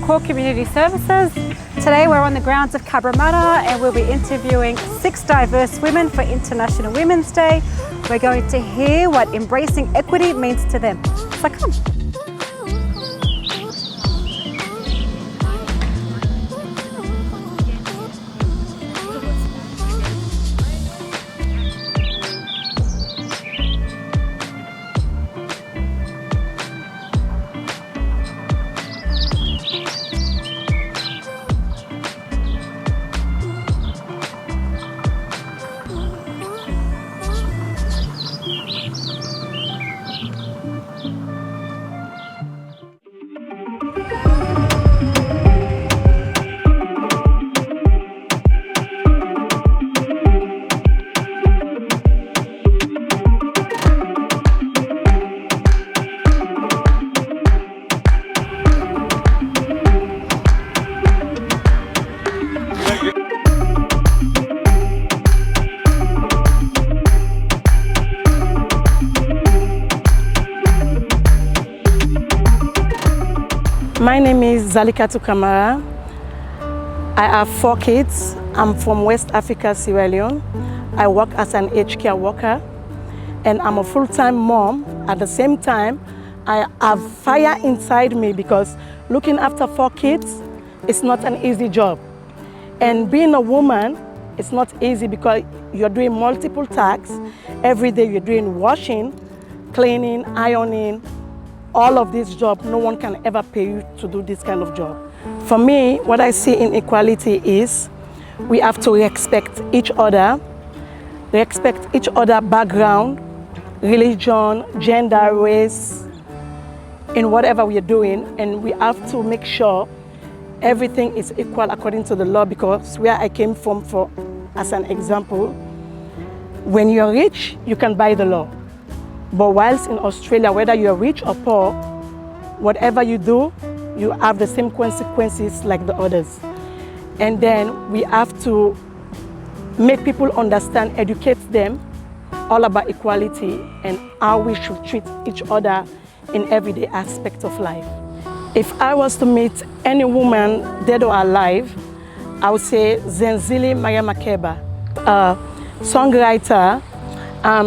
Core Community Services. Today we're on the grounds of Cabramatta and we'll be interviewing 6 diverse women for International Women's Day. We're going to hear what embracing equity means to them. So come. My name is Zalikatu Kamara. I have 4 kids. I'm from West Africa, Sierra Leone. I work as an aged care worker and I'm a full-time mom. At the same time, I have fire inside me because looking after 4 kids is not an easy job. And being a woman, it's not easy because you're doing multiple tasks. Every day you're doing washing, cleaning, ironing, all of this job. No one can ever pay you to do this kind of job. For me, what I see in equality is we have to respect each other background, religion, gender, race, in whatever we are doing, and we have to make sure everything is equal according to the law, because where I came from, as an example, when you're rich, you can buy the law. But whilst in Australia, whether you're rich or poor, whatever you do, you have the same consequences like the others. And then we have to make people understand, educate them all about equality and how we should treat each other in everyday aspects of life. If I was to meet any woman, dead or alive, I would say Zenzile Maria Makeba, a songwriter.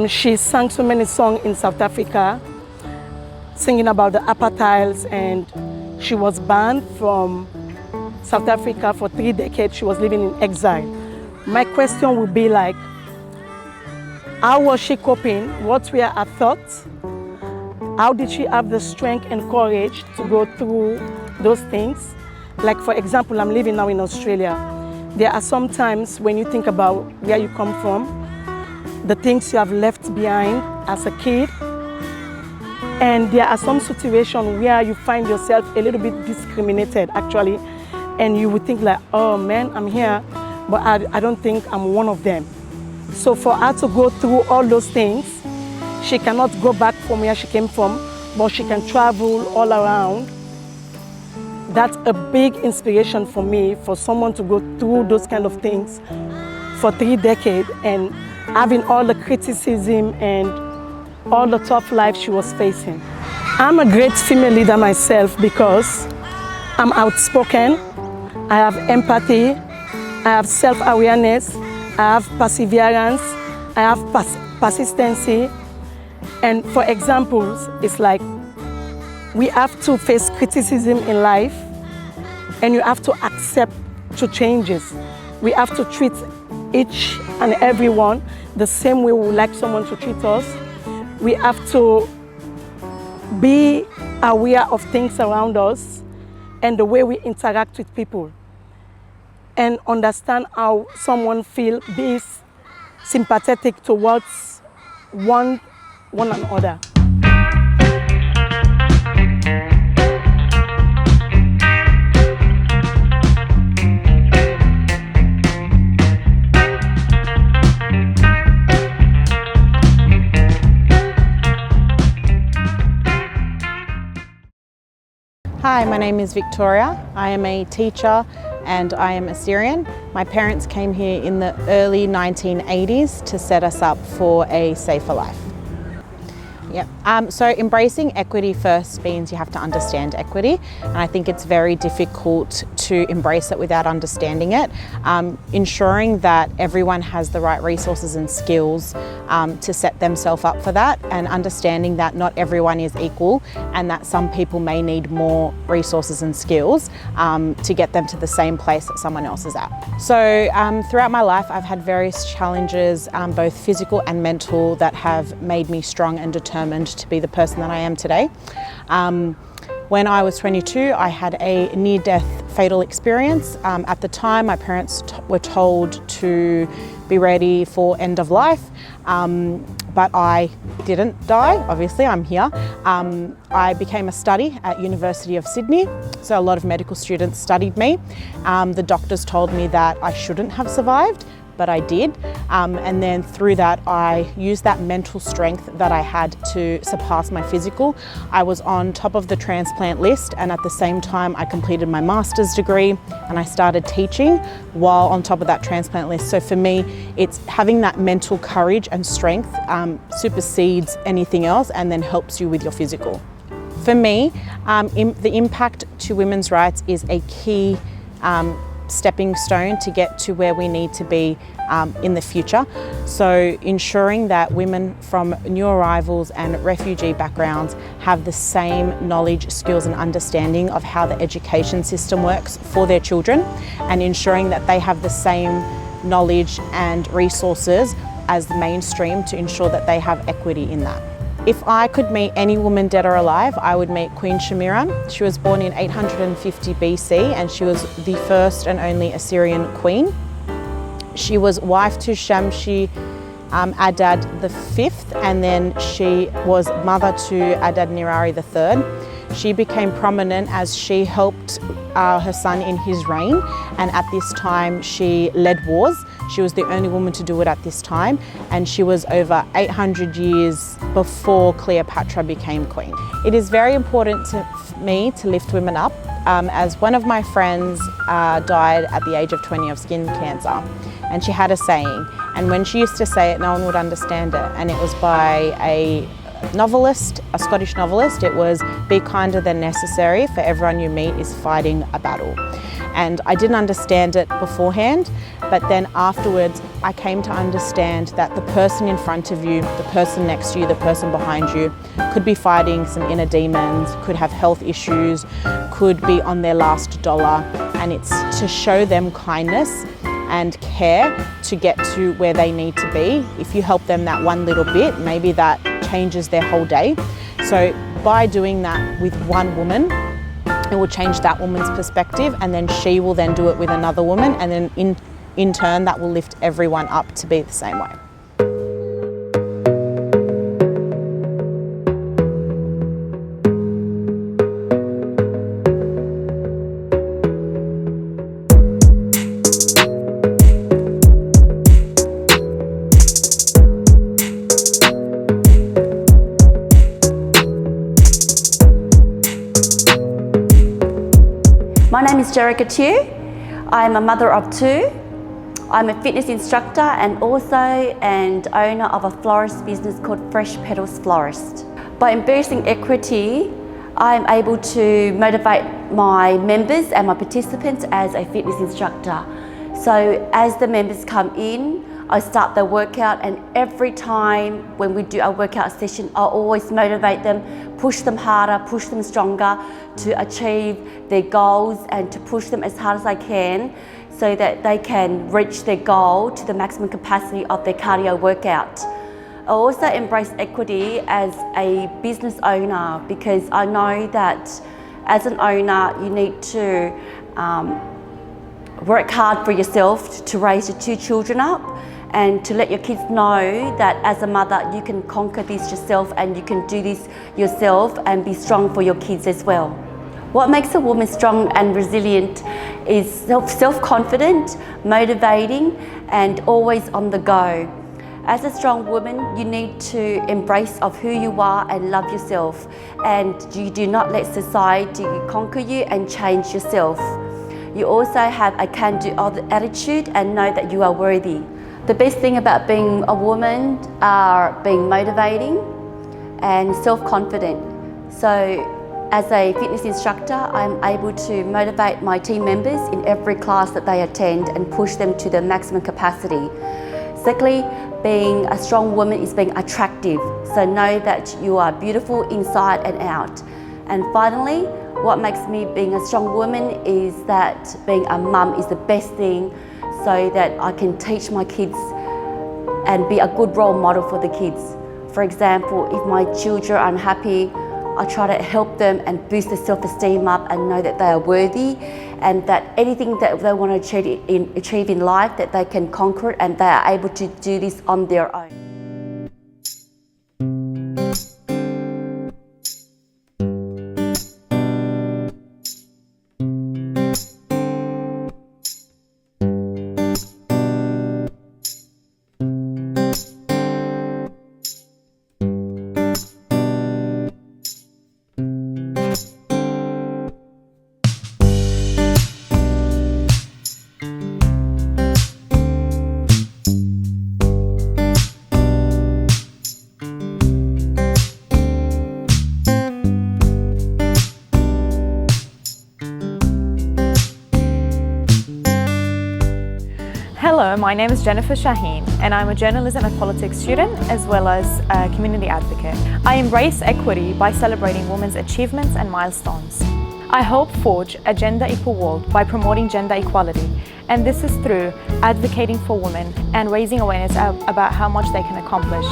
She sang so many songs in South Africa, singing about the apartheid, and she was banned from South Africa for 3 decades. She was living in exile. My question would be like, how was she coping? What were her thoughts? How did she have the strength and courage to go through those things? Like, for example, I'm living now in Australia. There are some times when you think about where you come from, the things you have left behind as a kid, and there are some situations where you find yourself a little bit discriminated actually, and you would think like, oh man, I'm here, but I don't think I'm one of them. So for her to go through all those things, she cannot go back from where she came from, but she can travel all around. That's a big inspiration for me, for someone to go through those kind of things for 3 decades and having all the criticism and all the tough life she was facing. I'm a great female leader myself because I'm outspoken, I have empathy, I have self-awareness, I have perseverance, I have persistency. And for examples, it's like we have to face criticism in life and you have to accept to changes. We have to treat each and everyone the same way we would like someone to treat us. We have to be aware of things around us and the way we interact with people, and understand how someone feels, be sympathetic towards one another. Hi, my name is Victoria. I am a teacher and I am Assyrian. My parents came here in the early 1980s to set us up for a safer life. Yep. So embracing equity first means you have to understand equity, and I think it's very difficult to embrace it without understanding it. Ensuring that everyone has the right resources and skills to set themselves up for that, and understanding that not everyone is equal and that some people may need more resources and skills to get them to the same place that someone else is at. So throughout my life I've had various challenges, both physical and mental, that have made me strong and determined to be the person that I am today. When I was 22, I had a near-death fatal experience. At the time, my parents were told to be ready for end of life, but I didn't die. Obviously, I'm here. I became a study at University of Sydney, so a lot of medical students studied me. The doctors told me that I shouldn't have survived, but I did. And then through that, I used that mental strength that I had to surpass my physical. I was on top of the transplant list, and at the same time I completed my master's degree and I started teaching while on top of that transplant list. So for me, it's having that mental courage and strength supersedes anything else and then helps you with your physical. For me, the impact to women's rights is a key stepping stone to get to where we need to be in the future. So ensuring that women from new arrivals and refugee backgrounds have the same knowledge, skills and understanding of how the education system works for their children, and ensuring that they have the same knowledge and resources as the mainstream to ensure that they have equity in that. If I could meet any woman dead or alive, I would meet Queen Shamira. She was born in 850 BC and she was the first and only Assyrian queen. She was wife to Shamshi Adad V, and then she was mother to Adad Nirari III. She became prominent as she helped her son in his reign, and at this time she led wars. She was the only woman to do it at this time, and she was over 800 years before Cleopatra became queen. It is very important to me to lift women up, as one of my friends died at the age of 20 of skin cancer, and she had a saying, and when she used to say it, no one would understand it, and it was by a novelist, a Scottish novelist. It was, "Be kinder than necessary, for everyone you meet is fighting a battle." And I didn't understand it beforehand, but then afterwards I came to understand that the person in front of you, the person next to you, the person behind you could be fighting some inner demons, could have health issues, could be on their last dollar, and it's to show them kindness and care to get to where they need to be. If you help them that one little bit, maybe that changes their whole day. So by doing that with one woman, it will change that woman's perspective, and then she will then do it with another woman, and then in turn that will lift everyone up to be the same way. My name is Jerica Tew. I'm a mother of two. I'm a fitness instructor and also an owner of a florist business called Fresh Petals Florist. By embracing equity, I'm able to motivate my members and my participants as a fitness instructor. So as the members come in, I start the workout, and every time when we do a workout session, I always motivate them, push them harder, push them stronger to achieve their goals, and to push them as hard as I can so that they can reach their goal to the maximum capacity of their cardio workout. I also embrace equity as a business owner, because I know that as an owner you need to work hard for yourself to raise your two children up, and to let your kids know that as a mother you can conquer this yourself and you can do this yourself and be strong for your kids as well. What makes a woman strong and resilient is self-confident, motivating and always on the go. As a strong woman, you need to embrace of who you are and love yourself, and you do not let society conquer you and change yourself. You also have a can-do attitude and know that you are worthy. The best thing about being a woman are being motivating, and self-confident. So as a fitness instructor, I'm able to motivate my team members in every class that they attend and push them to their maximum capacity. Secondly, being a strong woman is being attractive, so know that you are beautiful inside and out. And finally, what makes me being a strong woman is that being a mum is the best thing, so that I can teach my kids and be a good role model for the kids. For example, if my children are unhappy, I try to help them and boost their self-esteem up and know that they are worthy and that anything that they want to achieve in life, that they can conquer it and they are able to do this on their own. Hello, my name is Jennifer Shaheen and I'm a journalism and politics student as well as a community advocate. I embrace equity by celebrating women's achievements and milestones. I help forge a gender equal world by promoting gender equality, and this is through advocating for women and raising awareness about how much they can accomplish.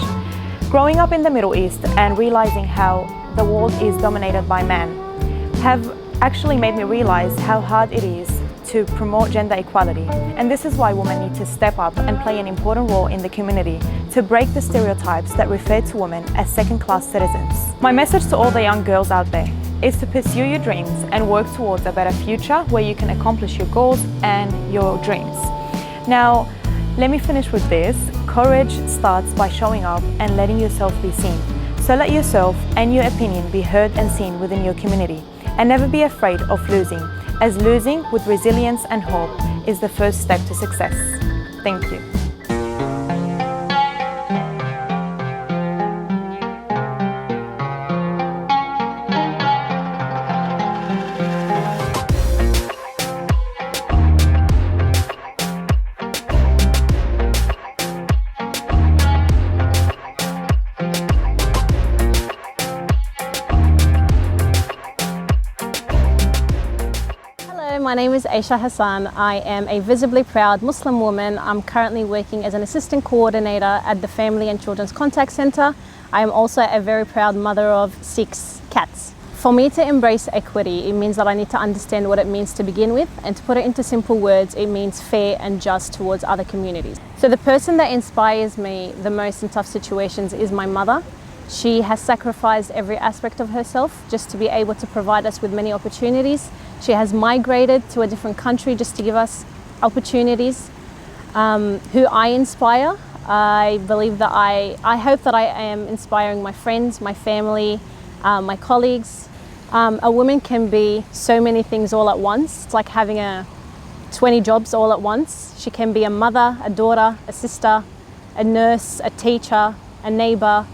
Growing up in the Middle East and realizing how the world is dominated by men have actually made me realize how hard it is to promote gender equality, and this is why women need to step up and play an important role in the community to break the stereotypes that refer to women as second-class citizens. My message to all the young girls out there is to pursue your dreams and work towards a better future where you can accomplish your goals and your dreams. Now, let me finish with this. Courage starts by showing up and letting yourself be seen. So let yourself and your opinion be heard and seen within your community, and never be afraid of losing, as losing with resilience and hope is the first step to success. Thank you. My name is Aisha Hassan. I am a visibly proud Muslim woman. I'm currently working as an assistant coordinator at the Family and Children's Contact Centre. I am also a very proud mother of 6 cats. For me to embrace equity, it means that I need to understand what it means to begin with, and to put it into simple words, it means fair and just towards other communities. So the person that inspires me the most in tough situations is my mother. She has sacrificed every aspect of herself just to be able to provide us with many opportunities. She has migrated to a different country just to give us opportunities. Who I inspire, I believe that I hope that I am inspiring my friends, my family, my colleagues. A woman can be so many things all at once. It's like having 20 jobs all at once. She can be a mother, a daughter, a sister, a nurse, a teacher, a neighbor,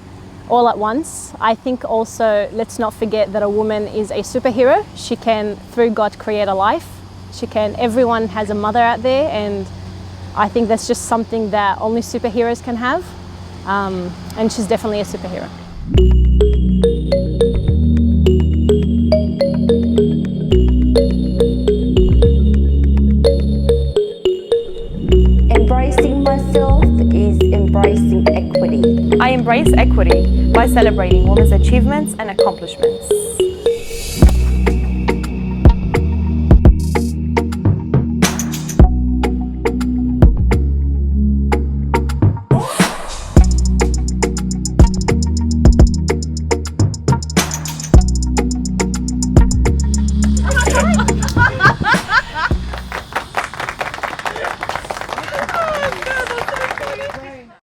all at once. I think also, let's not forget that a woman is a superhero. She can, through God, create a life. Everyone has a mother out there, and I think that's just something that only superheroes can have. And she's definitely a superhero. Embracing myself is embracing equity. I embrace equity by celebrating women's achievements and accomplishments.